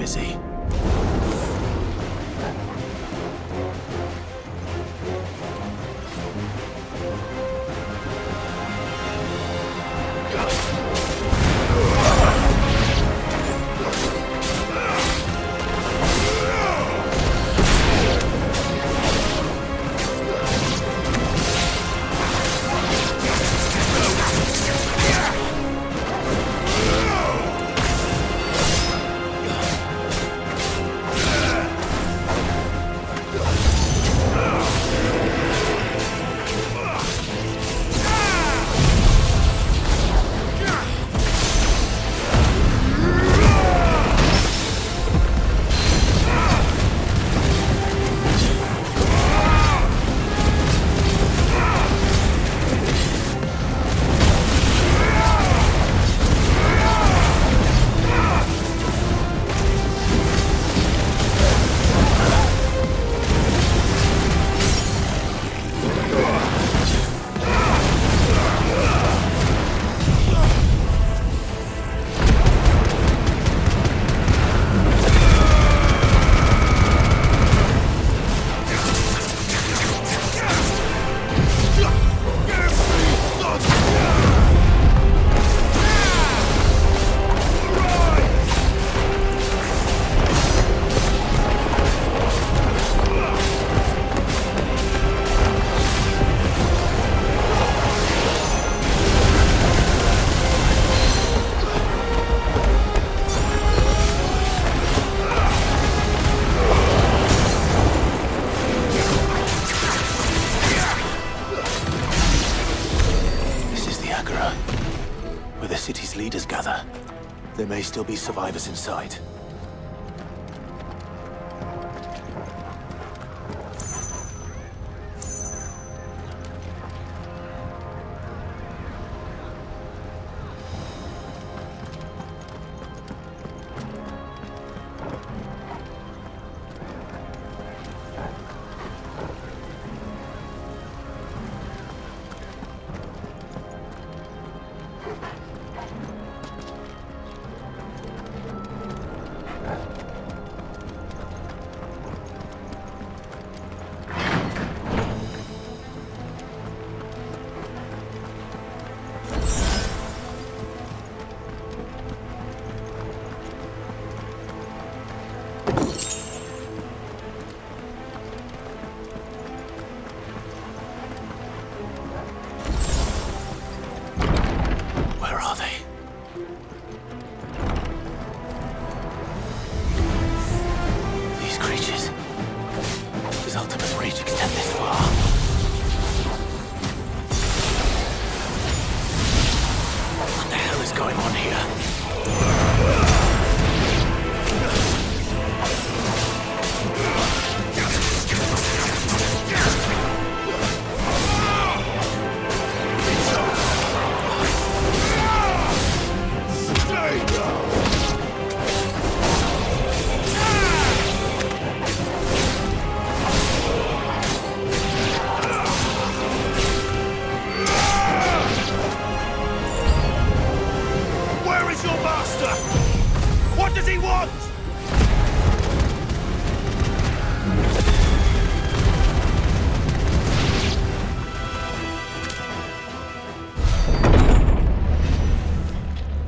busy. Where the city's leaders gather. There may still be survivors inside.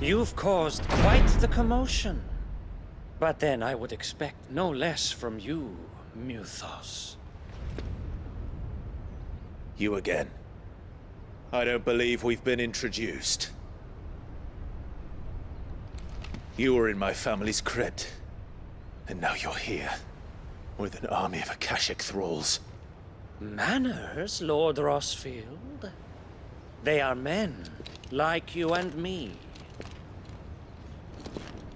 You've caused quite the commotion. But then I would expect no less from you, Mythos. You again. I don't believe we've been introduced. You were in my family's crypt. And now you're here. With an army of Akashic thralls. Manners, Lord Rosfield? They are men, like you and me.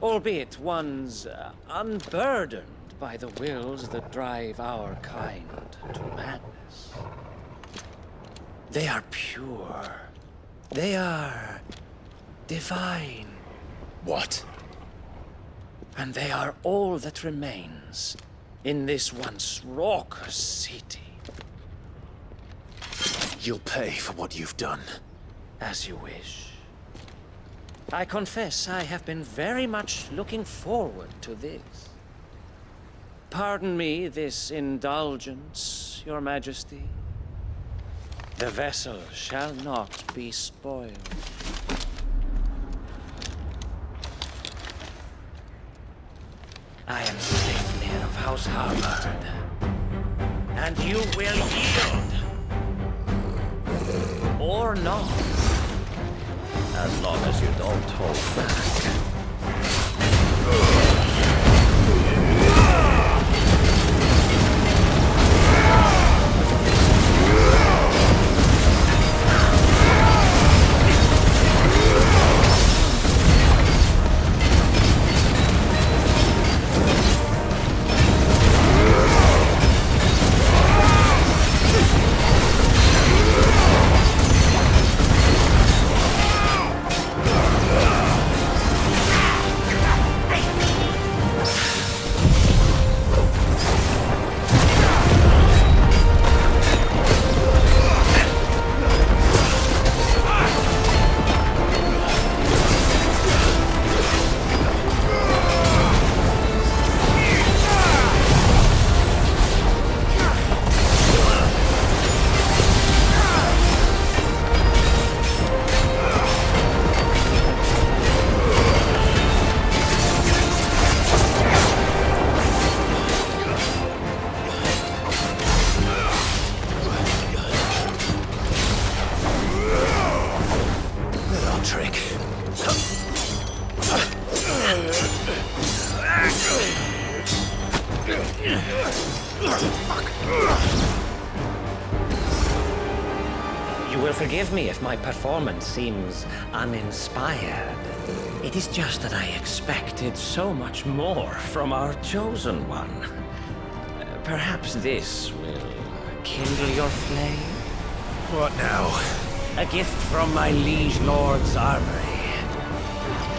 Albeit one's unburdened by the wills that drive our kind to madness. They are pure. They are divine. What? And they are all that remains in this once raucous city. You'll pay for what you've done. As you wish. I confess I have been very much looking forward to this. Pardon me this indulgence, Your Majesty. The vessel shall not be spoiled. I am Sleipnir of House Harvard, and you will yield. Or not. As long as you don't hold back. You will forgive me if my performance seems uninspired. It is just that I expected so much more from our chosen one. Perhaps this will kindle your flame? What now? A gift from my liege lord's armory.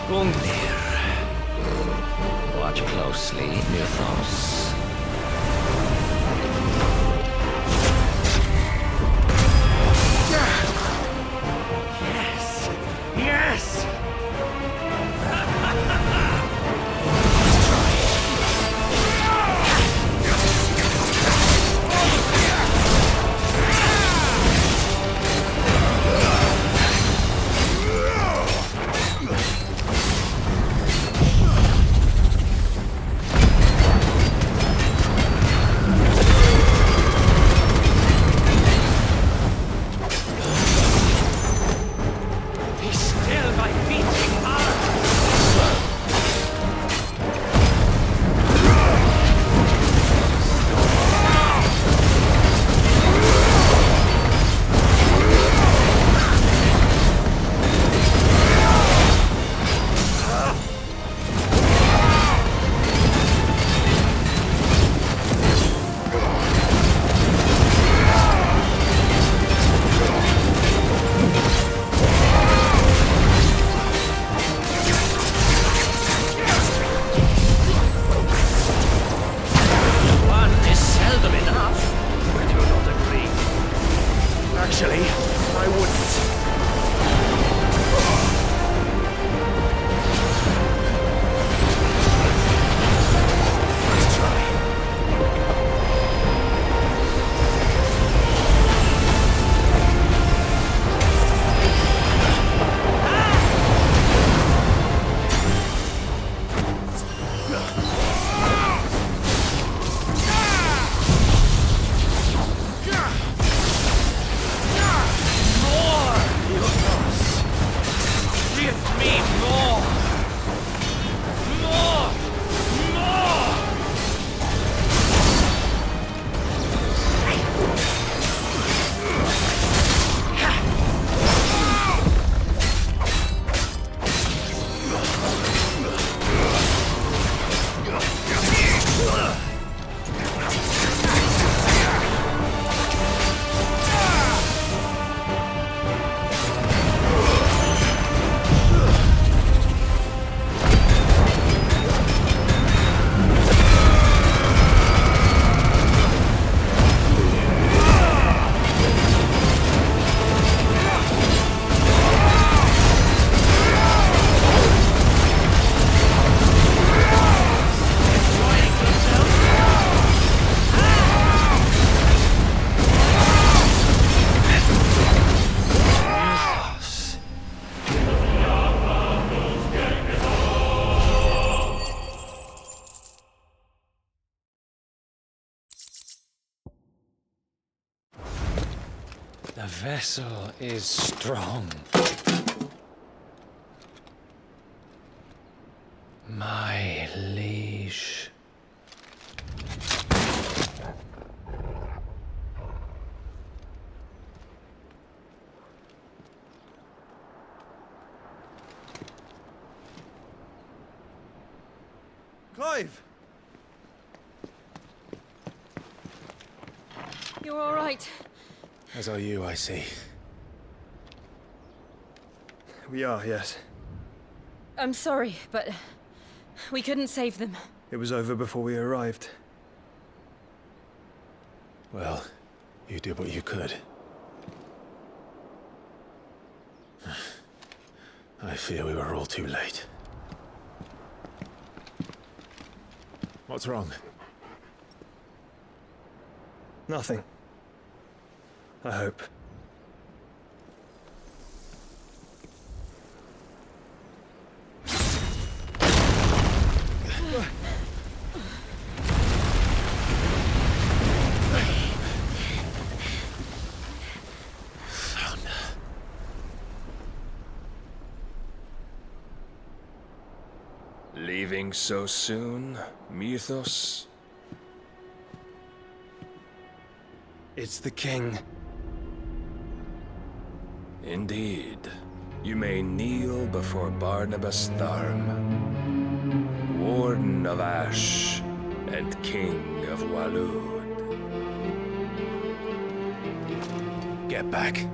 Gungnir. Watch closely, Mythos. Yes! Yes! Actually, I wouldn't. More! vessel is strong. My liege. Clive! You're all right. As are you, I see. We are, yes. I'm sorry, but we couldn't save them. It was over before we arrived. Well, you did what you could. I fear we were all too late. What's wrong? Nothing. I hope. Leaving so soon, Mythos? It's the king. Indeed. You may kneel before Barnabas Tharm, Warden of Ash and King of Waloed. Get back.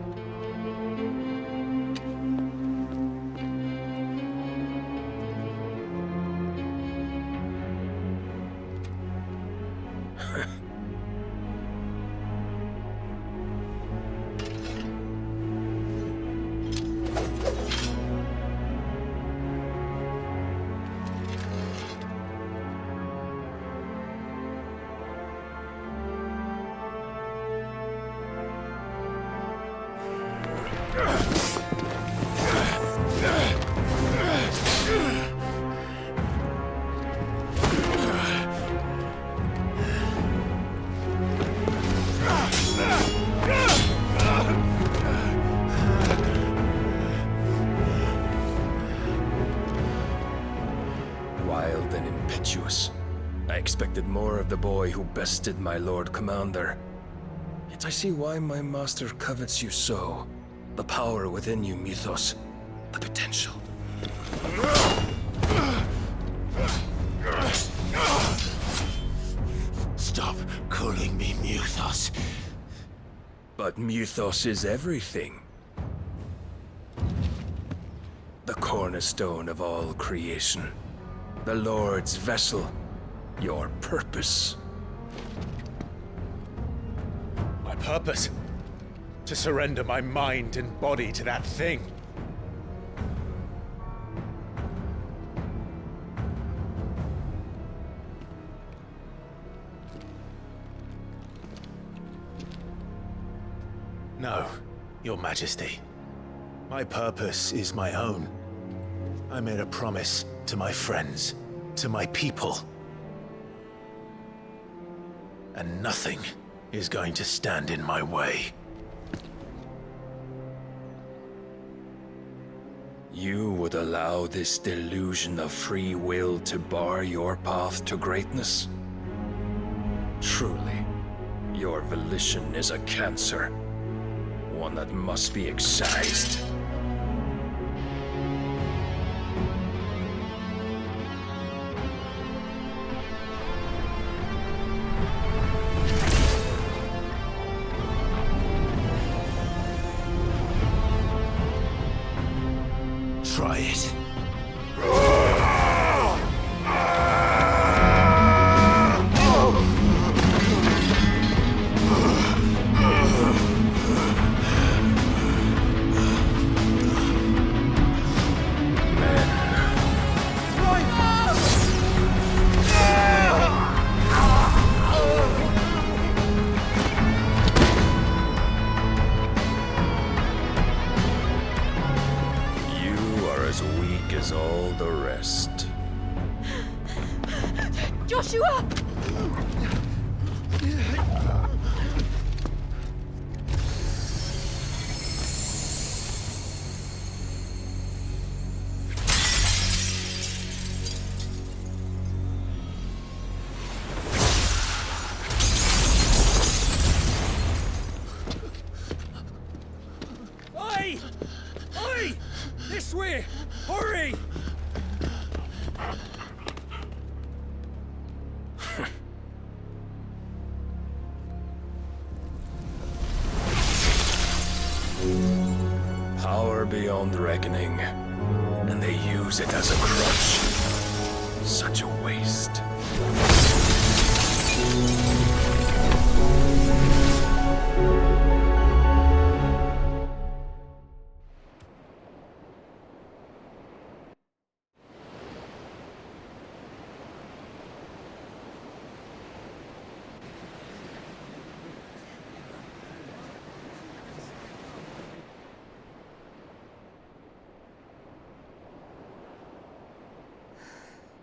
Wild and impetuous. I expected more of the boy who bested my Lord Commander. Yet I see why my master covets you so. The power within you, Mythos. The potential. Stop calling me Mythos. But Mythos is everything. The cornerstone of all creation. The Lord's vessel. Your purpose. My purpose? To surrender my mind and body to that thing. No, Your Majesty. My purpose is my own. I made a promise to my friends, to my people. And nothing is going to stand in my way. You would allow this delusion of free will to bar your path to greatness? Truly, your volition is a cancer. One that must be excised. Try it. As all the rest. Joshua! Hey! Oi! This way! Hurry! Power beyond reckoning, and they use it as a crutch. Such a waste.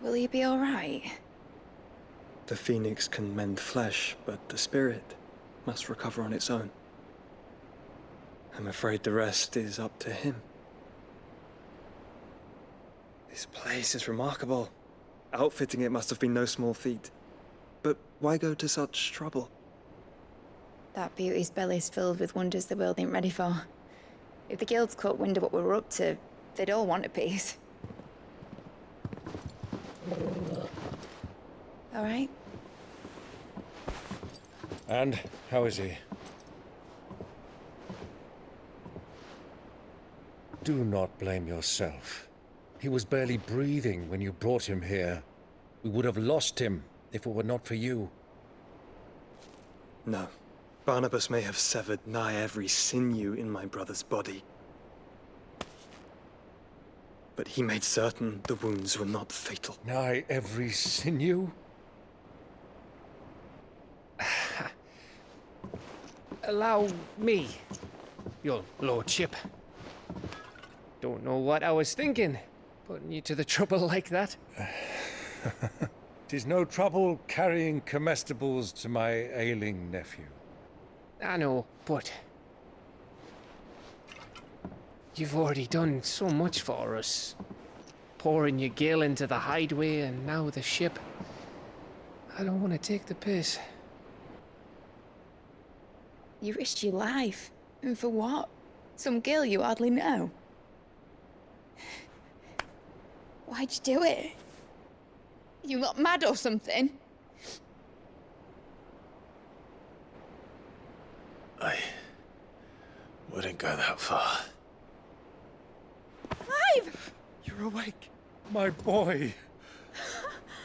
Will he be all right? The phoenix can mend flesh, but the spirit must recover on its own. I'm afraid the rest is up to him. This place is remarkable. Outfitting it must have been no small feat. But why go to such trouble? That beauty's belly's filled with wonders the world ain't ready for. If the guilds caught wind of what we were up to, they'd all want a piece. All right? And how is he? Do not blame yourself. He was barely breathing when you brought him here. We would have lost him if it were not for you. No. Barnabas may have severed nigh every sinew in my brother's body. But he made certain the wounds were not fatal. Nigh every sinew? Allow me, your lordship. Don't know what I was thinking, putting you to the trouble like that. 'Tis no trouble carrying comestibles to my ailing nephew. I know, but you've already done so much for us. Pouring your gale into the hideaway and now the ship. I don't want to take the piss. You risked your life. And for what? Some girl you hardly know. Why'd you do it? You got mad or something? I wouldn't go that far. Clive! You're awake, my boy.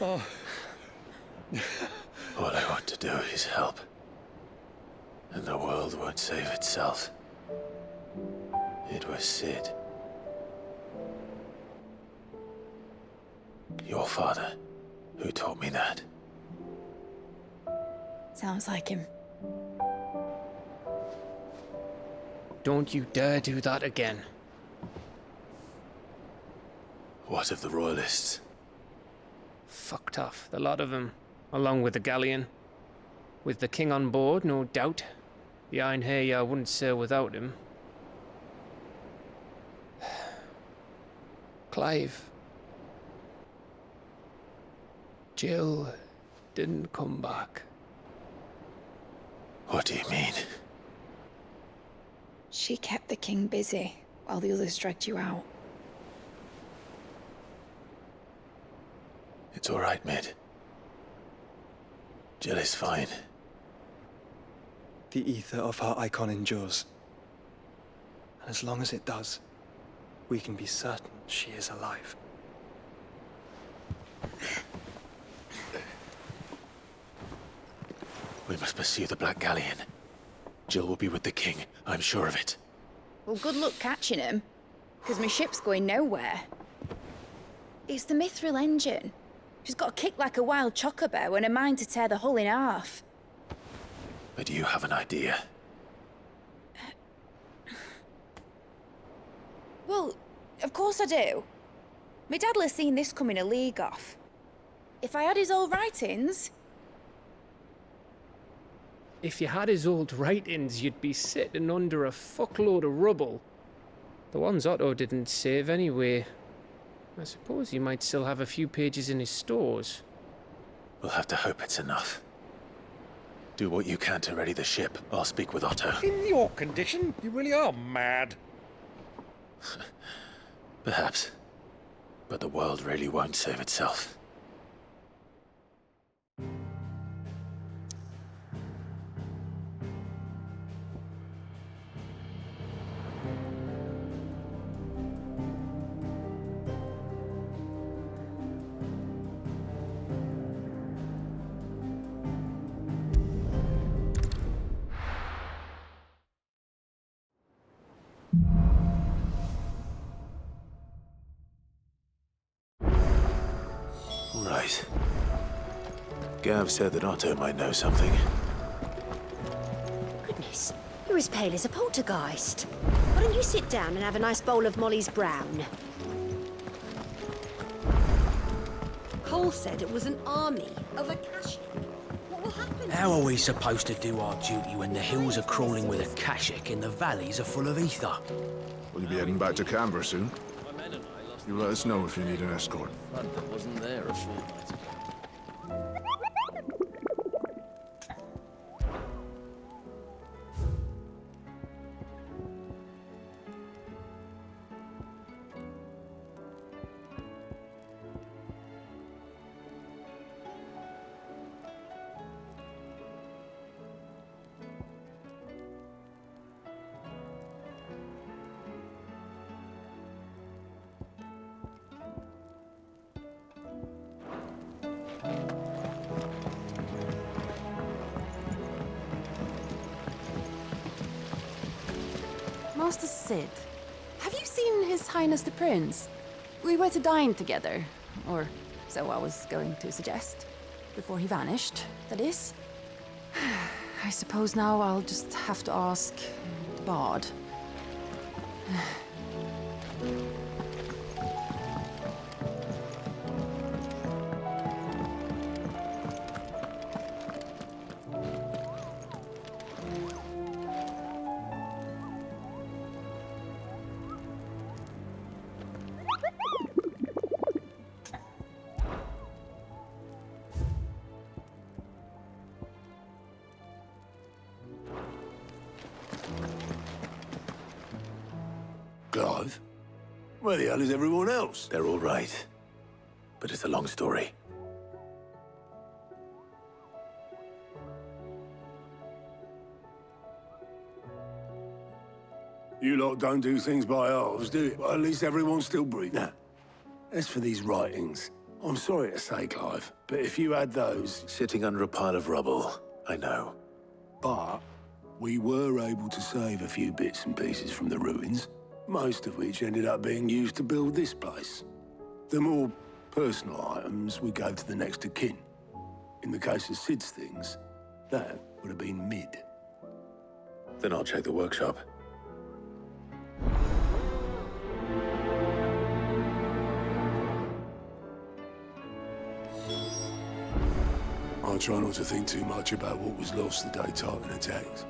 Oh. All I want to do is help. And the world won't save itself. It was Sid. Your father, who taught me that. Sounds like him. Don't you dare do that again. What of the Royalists? Fucked off, the lot of them, along with the galleon. With the king on board, no doubt. Behind here, I wouldn't sail without him. Clive. Jill didn't come back. What do you mean? She kept the king busy while the others dragged you out. It's all right, Mid. Jill is fine. The ether of her icon endures. And as long as it does, we can be certain she is alive. We must pursue the Black Galleon. Jill will be with the king, I'm sure of it. Well, good luck catching him, because my ship's going nowhere. It's the Mithril engine. She's got a kick like a wild chocobo and a mind to tear the hull in half. But you have an idea. Well, of course I do. My dad'll have seen this coming a league off. If I had his old writings... If you had his old writings, you'd be sitting under a fuckload of rubble. The ones Otto didn't save anyway. I suppose he might still have a few pages in his stores. We'll have to hope it's enough. Do what you can to ready the ship. I'll speak with Otto. In your condition, you really are mad. Perhaps. But the world really won't save itself. Right. Gav said that Otto might know something. Goodness, you're as pale as a poltergeist. Why don't you sit down and have a nice bowl of Molly's Brown? Cole said it was an army of Akashic. What will happen? How are we supposed to do our duty when the hills are crawling with Akashic and the valleys are full of ether? Will you be heading back to Canberra soon? You let us know if you need an escort. That wasn't there a fortnight ago. Master Sid, have you seen His Highness the Prince? We were to dine together, or so I was going to suggest. Before he vanished, that is. I suppose now I'll just have to ask the Bard. Clive? Where the hell is everyone else? They're all right. But it's a long story. You lot don't do things by halves, do you? But at least everyone's still breathing. Now, as for these writings, I'm sorry to say, Clive, but if you had those... Sitting under a pile of rubble, I know. But we were able to save a few bits and pieces from the ruins, most of which ended up being used to build this place. The more personal items we gave to the next of kin. In the case of Sid's things, that would have been mid. Then I'll check the workshop. I try not to think too much about what was lost the day Tarkin attacked.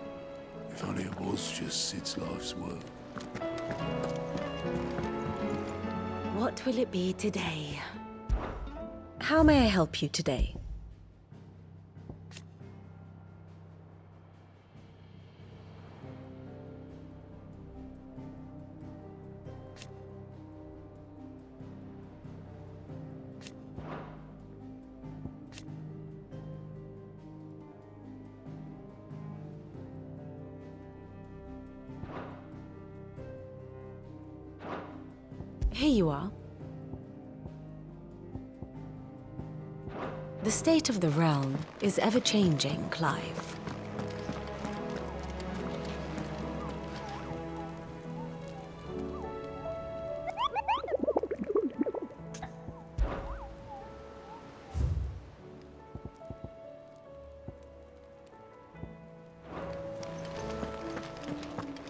If only it was just Sid's life's work. What will it be today? How may I help you today? Here you are. The state of the realm is ever-changing, Clive.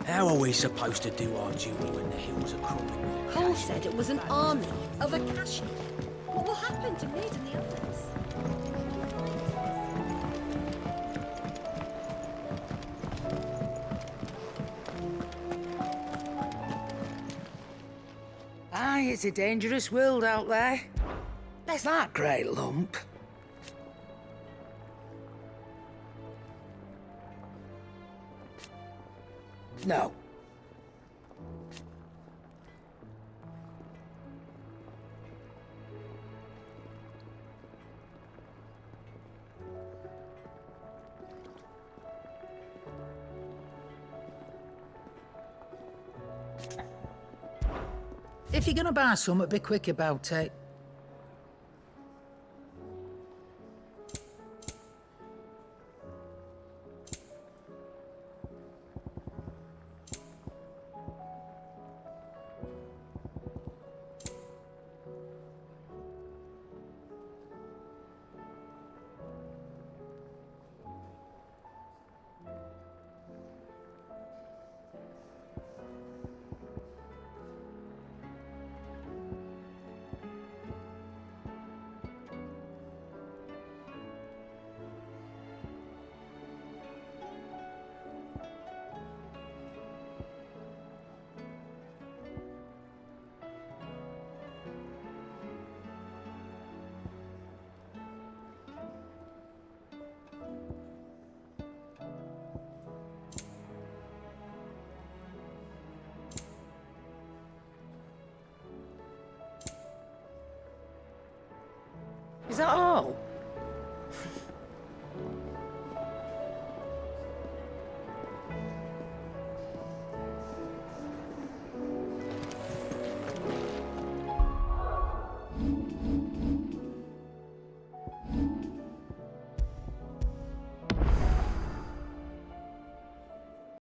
How are we supposed to do our duty when the hills are crawling with Akashic? Cole said it was an army of Akashic. What will happen to Mid and the others? Aye, it's a dangerous world out there. There's that great lump. No. If you're gonna buy something, be quick about it. Is that all?